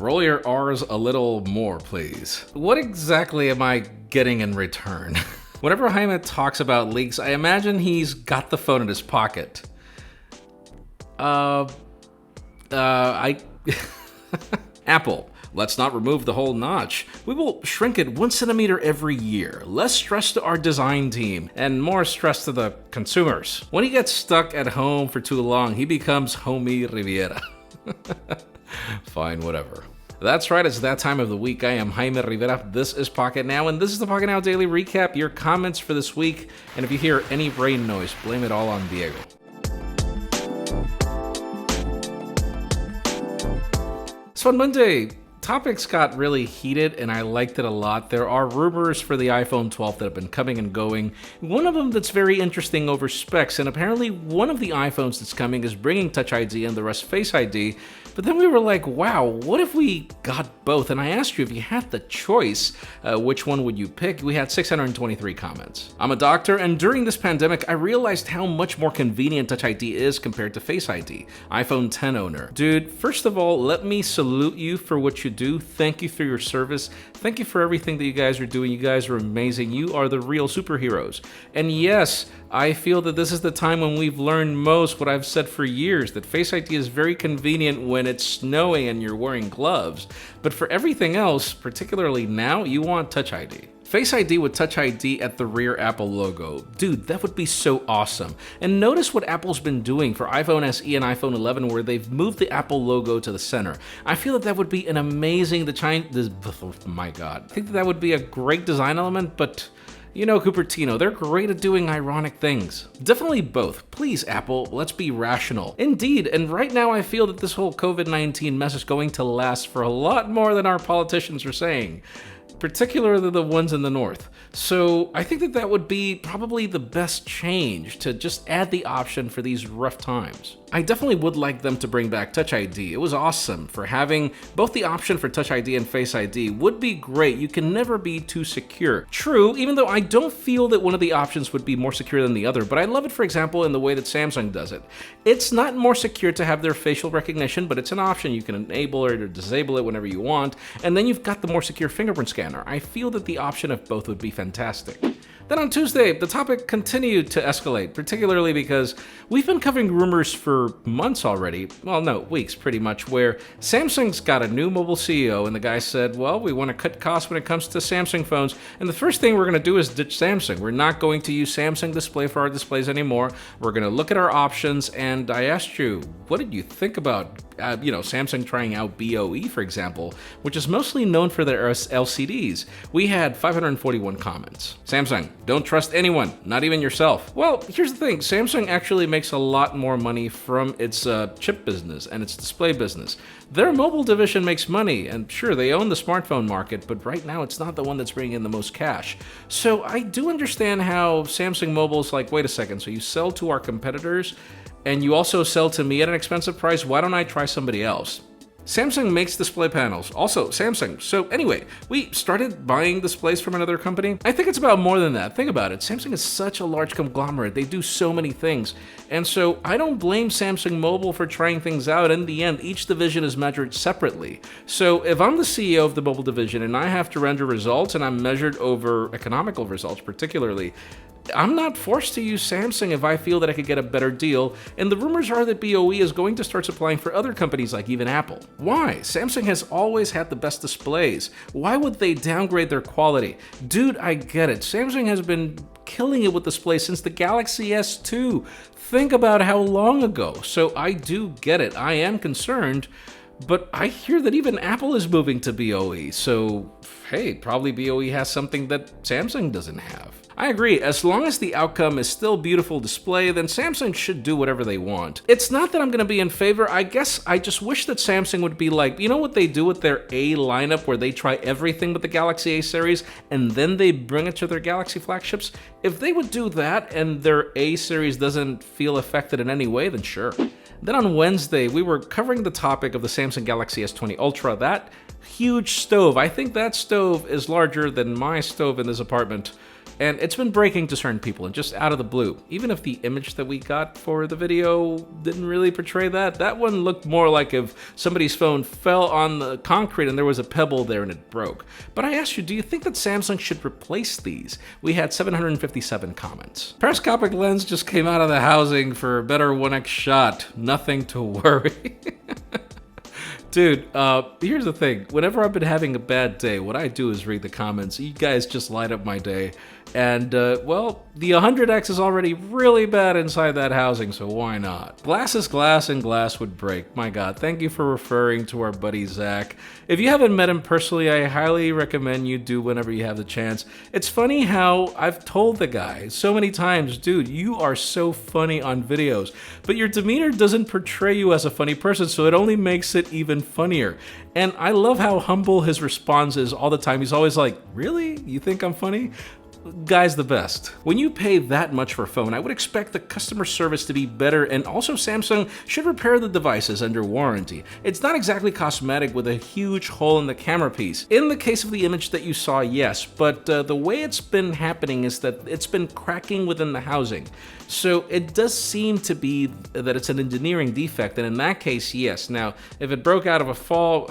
Roll your R's a little more, please. What exactly am I getting in return? Whenever Jaime talks about leaks, I imagine he's got the phone in his pocket. Apple. Let's not remove the whole notch. We will shrink it 1 centimeter every year. Less stress to our design team, and more stress to the consumers. When he gets stuck at home for too long, he becomes Homie Riviera. Fine, whatever. That's right, it's that time of the week. I am Jaime Rivera. This is Pocketnow, and this is the Pocketnow Daily Recap, your comments for this week. And if you hear any rain noise, blame it all on Diego. So on Monday, topics got really heated and I liked it a lot. There are rumors for the iPhone 12 that have been coming and going. One of them that's very interesting over specs, and apparently one of the iPhones that's coming is bringing Touch ID and the rest Face ID. But then we were like, wow, what if we got both? And I asked you if you had the choice, which one would you pick? We had 623 comments. I'm a doctor, and during this pandemic, I realized how much more convenient Touch ID is compared to Face ID. iPhone 10 owner. Dude, first of all, let me salute you for what you do. Thank you for your service. Thank you for everything that you guys are doing. You guys are amazing. You are the real superheroes. And yes, I feel that this is the time when we've learned most what I've said for years, that Face ID is very convenient when it's snowing and you're wearing gloves. But for everything else, particularly now, you want Touch ID. Face ID with Touch ID at the rear Apple logo. Dude, that would be so awesome. And notice what Apple's been doing for iPhone SE and iPhone 11 where they've moved the Apple logo to the center. I feel that that would be an amazing oh my God. I think that would be a great design element, but you know Cupertino, they're great at doing ironic things. Definitely both. Please, Apple, let's be rational. Indeed, and right now I feel that this whole COVID-19 mess is going to last for a lot more than our politicians are saying, particularly the ones in the north. So I think that that would be probably the best change, to just add the option for these rough times. I definitely would like them to bring back Touch ID. It was awesome. For having both the option for Touch ID and Face ID would be great. You can never be too secure. True, even though I don't feel that one of the options would be more secure than the other, but I love it, for example, in the way that Samsung does it. It's not more secure to have their facial recognition, but it's an option. You can enable it or disable it whenever you want, and then you've got the more secure fingerprint scanner. I feel that the option of both would be fantastic. Then on Tuesday, the topic continued to escalate, particularly because we've been covering rumors for months already, well, no, weeks pretty much, where Samsung's got a new mobile CEO, and the guy said, well, we want to cut costs when it comes to Samsung phones, and the first thing we're going to do is ditch Samsung. We're not going to use Samsung Display for our displays anymore. We're going to look at our options, and I asked you, what did you think about Samsung trying out BOE, for example, which is mostly known for their LCDs. We had 541 comments. Samsung, don't trust anyone, not even yourself. Well, here's the thing. Samsung actually makes a lot more money from its chip business and its display business. Their mobile division makes money, and sure, they own the smartphone market, but right now it's not the one that's bringing in the most cash. So I do understand how Samsung Mobile's like, wait a second, so you sell to our competitors, and you also sell to me at an expensive price? Why don't I try somebody else? Samsung makes display panels. Also, Samsung. So anyway, we started buying displays from another company. I think it's about more than that. Think about it. Samsung is such a large conglomerate. They do so many things. And so I don't blame Samsung Mobile for trying things out. In the end, each division is measured separately. So if I'm the CEO of the mobile division and I have to render results and I'm measured over economical results particularly, I'm not forced to use Samsung if I feel that I could get a better deal, and the rumors are that BOE is going to start supplying for other companies like even Apple. Why? Samsung has always had the best displays. Why would they downgrade their quality? Dude, I get it. Samsung has been killing it with displays since the Galaxy S2. Think about how long ago. So I do get it. I am concerned, but I hear that even Apple is moving to BOE. So hey, probably BOE has something that Samsung doesn't have. I agree, as long as the outcome is still beautiful display, then Samsung should do whatever they want. It's not that I'm going to be in favor, I guess I just wish that Samsung would be like, you know what they do with their A lineup where they try everything with the Galaxy A series and then they bring it to their Galaxy flagships? If they would do that and their A series doesn't feel affected in any way, then sure. Then on Wednesday, we were covering the topic of the Samsung Galaxy S20 Ultra, that huge stove. I think that stove is larger than my stove in this apartment. and it's been breaking to certain people and just out of the blue. Even if the image that we got for the video didn't really portray that one looked more like if somebody's phone fell on the concrete and there was a pebble there and it broke. But I asked you, do you think that Samsung should replace these? We had 757 comments. Periscopic lens just came out of the housing for a better 1x shot. Nothing to worry. Dude, here's the thing. Whenever I've been having a bad day, what I do is read the comments. You guys just light up my day. And, well, the 100X is already really bad inside that housing, so why not? Glass is glass and glass would break. My God, thank you for referring to our buddy Zach. If you haven't met him personally, I highly recommend you do whenever you have the chance. It's funny how I've told the guy so many times, dude, you are so funny on videos, but your demeanor doesn't portray you as a funny person, so it only makes it even funnier. And I love how humble his response is all the time. He's always like, really? You think I'm funny? Guy's the best. When you pay that much for a phone, I would expect the customer service to be better, and also Samsung should repair the devices under warranty. It's not exactly cosmetic with a huge hole in the camera piece. In the case of the image that you saw, yes, but the way it's been happening is that it's been cracking within the housing. So it does seem to be that it's an engineering defect, and in that case, yes. Now, if it broke out of a fall,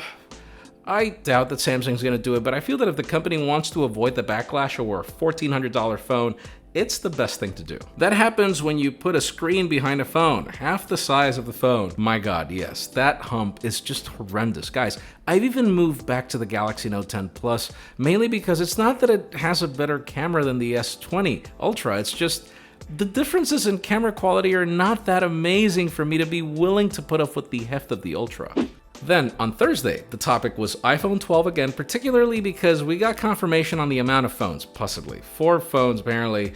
I doubt that Samsung's going to do it, but I feel that if the company wants to avoid the backlash over a $1,400 phone, it's the best thing to do. That happens when you put a screen behind a phone, half the size of the phone. My God, yes, that hump is just horrendous. Guys, I've even moved back to the Galaxy Note 10 Plus, mainly because it's not that it has a better camera than the S20 Ultra, it's just the differences in camera quality are not that amazing for me to be willing to put up with the heft of the Ultra. Then, on Thursday, the topic was iPhone 12 again, particularly because we got confirmation on the amount of phones, possibly 4 phones apparently,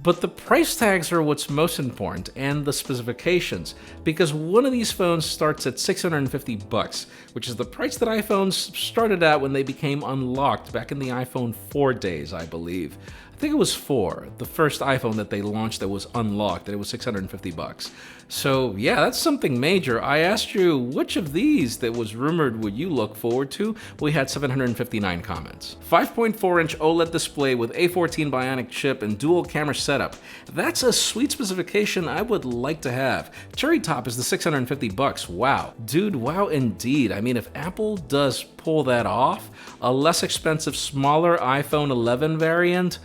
but the price tags are what's most important, and the specifications, because one of these phones starts at $650, which is the price that iPhones started at when they became unlocked back in the iPhone 4 days, I believe. I think it was 4, the first iPhone that they launched that was unlocked, and it was $650. So yeah, that's something major. I asked you which of these that was rumored would you look forward to? We had 759 comments. 5.4-inch OLED display with A14 Bionic chip and dual camera setup. That's a sweet specification I would like to have. Cherry top is the $650. Wow. Dude, wow indeed. I mean, if Apple does pull that off, a less expensive, smaller iPhone 11 variant,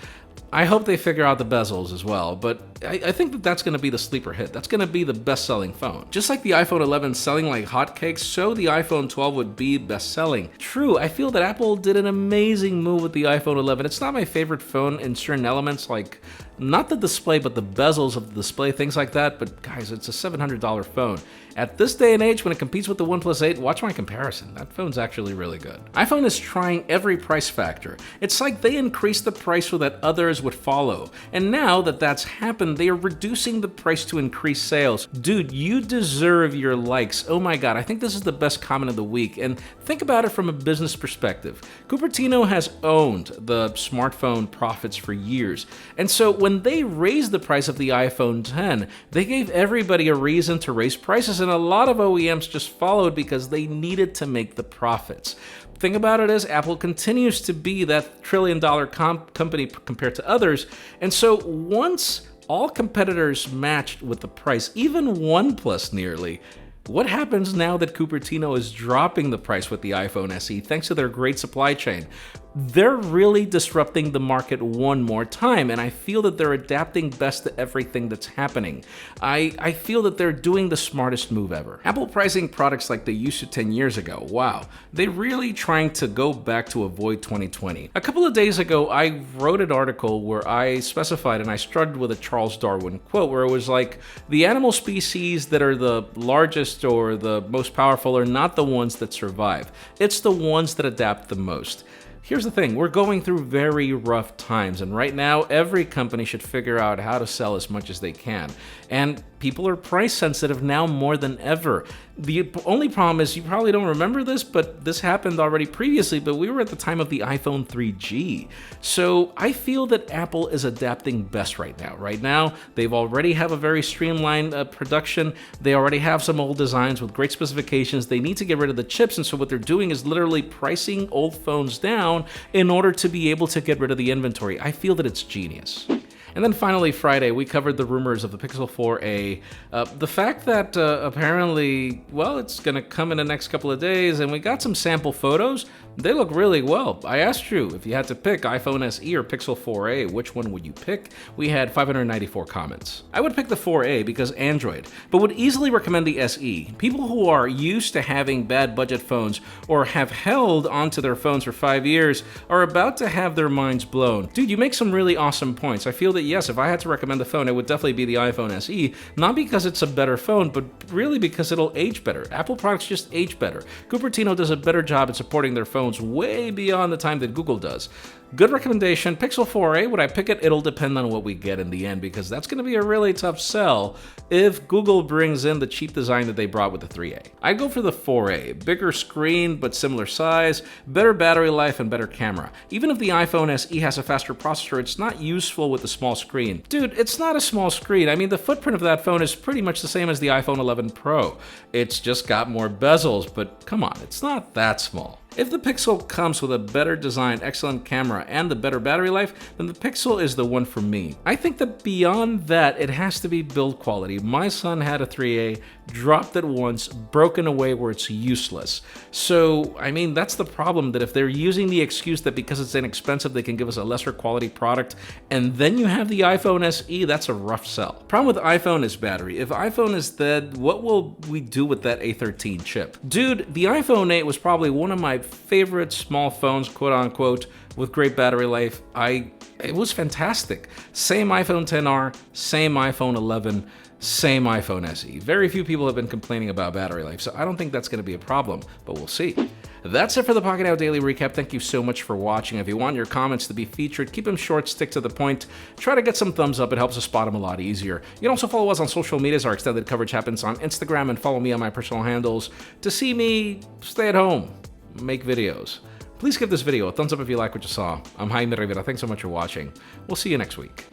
I hope they figure out the bezels as well, but I think that that's going to be the sleeper hit. That's going to be the best-selling phone. Just like the iPhone 11 selling like hotcakes, so the iPhone 12 would be best-selling. True, I feel that Apple did an amazing move with the iPhone 11. It's not my favorite phone in certain elements, like not the display, but the bezels of the display, things like that, but guys, it's a $700 phone. At this day and age, when it competes with the OnePlus 8, watch my comparison. That phone's actually really good. iPhone is trying every price factor. It's like they increased the price so that others would follow. And now that that's happened, they are reducing the price to increase sales. Dude, you deserve your likes. Oh my God, I think this is the best comment of the week. And think about it from a business perspective. Cupertino has owned the smartphone profits for years. And so when they raised the price of the iPhone 10, they gave everybody a reason to raise prices, and a lot of OEMs just followed because they needed to make the profits. Thing about it is, Apple continues to be that trillion-dollar company compared to others, and so once all competitors matched with the price, even OnePlus nearly, what happens now that Cupertino is dropping the price with the iPhone SE thanks to their great supply chain? They're really disrupting the market one more time, and I feel that they're adapting best to everything that's happening. I feel that they're doing the smartest move ever. Apple pricing products like they used to 10 years ago. Wow, they're really trying to go back to avoid 2020. A couple of days ago, I wrote an article where I specified, and I started with a Charles Darwin quote, where it was like, the animal species that are the largest or the most powerful are not the ones that survive. It's the ones that adapt the most. Here's the thing, we're going through very rough times, and right now every company should figure out how to sell as much as they can. And People are price sensitive now more than ever. The only problem is you probably don't remember this, but this happened already previously, but we were at the time of the iPhone 3G. So I feel that Apple is adapting best right now. Right now, they've already have a very streamlined production. They already have some old designs with great specifications. They need to get rid of the chips, and so what they're doing is literally pricing old phones down in order to be able to get rid of the inventory. I feel that it's genius. And then finally, Friday, we covered the rumors of the Pixel 4a. The fact that apparently, well, it's going to come in the next couple of days, and we got some sample photos. They look really well. I asked you if you had to pick iPhone SE or Pixel 4a, which one would you pick? We had 594 comments. I would pick the 4a because Android, but would easily recommend the SE. People who are used to having bad budget phones or have held onto their phones for 5 years are about to have their minds blown. Dude, you make some really awesome points. I feel that yes, if I had to recommend a phone, it would definitely be the iPhone SE, not because it's a better phone, but really because it'll age better. Apple products just age better. Cupertino does a better job at supporting their phones way beyond the time that Google does. Good recommendation. Pixel 4a, would I pick it? It'll depend on what we get in the end, because that's going to be a really tough sell if Google brings in the cheap design that they brought with the 3a. I'd go for the 4a. Bigger screen, but similar size, better battery life, and better camera. Even if the iPhone SE has a faster processor, it's not useful with the small screen. Dude, it's not a small screen. I mean, the footprint of that phone is pretty much the same as the iPhone 11 Pro. It's just got more bezels, but come on, it's not that small. If the Pixel comes with a better design, excellent camera, and the better battery life, then the Pixel is the one for me. I think that beyond that, it has to be build quality. My son had a 3A, dropped it once, broken away where it's useless. So, I mean, that's the problem, that if they're using the excuse that because it's inexpensive, they can give us a lesser quality product, and then you have the iPhone SE, that's a rough sell. Problem with iPhone is battery. If iPhone is dead, what will we do with that A13 chip? Dude, the iPhone 8 was probably one of my favorite small phones, quote unquote, with great battery life. It was fantastic. Same iPhone XR, same iPhone 11, same iPhone SE. Very few people have been complaining about battery life, so I don't think that's going to be a problem, but we'll see. That's it for the Pocketnow Daily Recap. Thank you so much for watching. If you want your comments to be featured, keep them short, stick to the point. Try to get some thumbs up. It helps us spot them a lot easier. You can also follow us on social media. Our extended coverage happens on Instagram, and follow me on my personal handles to see me stay at home, make videos. Please give this video a thumbs up if you like what you saw. I'm Jaime Rivera. Thanks so much for watching. We'll see you next week.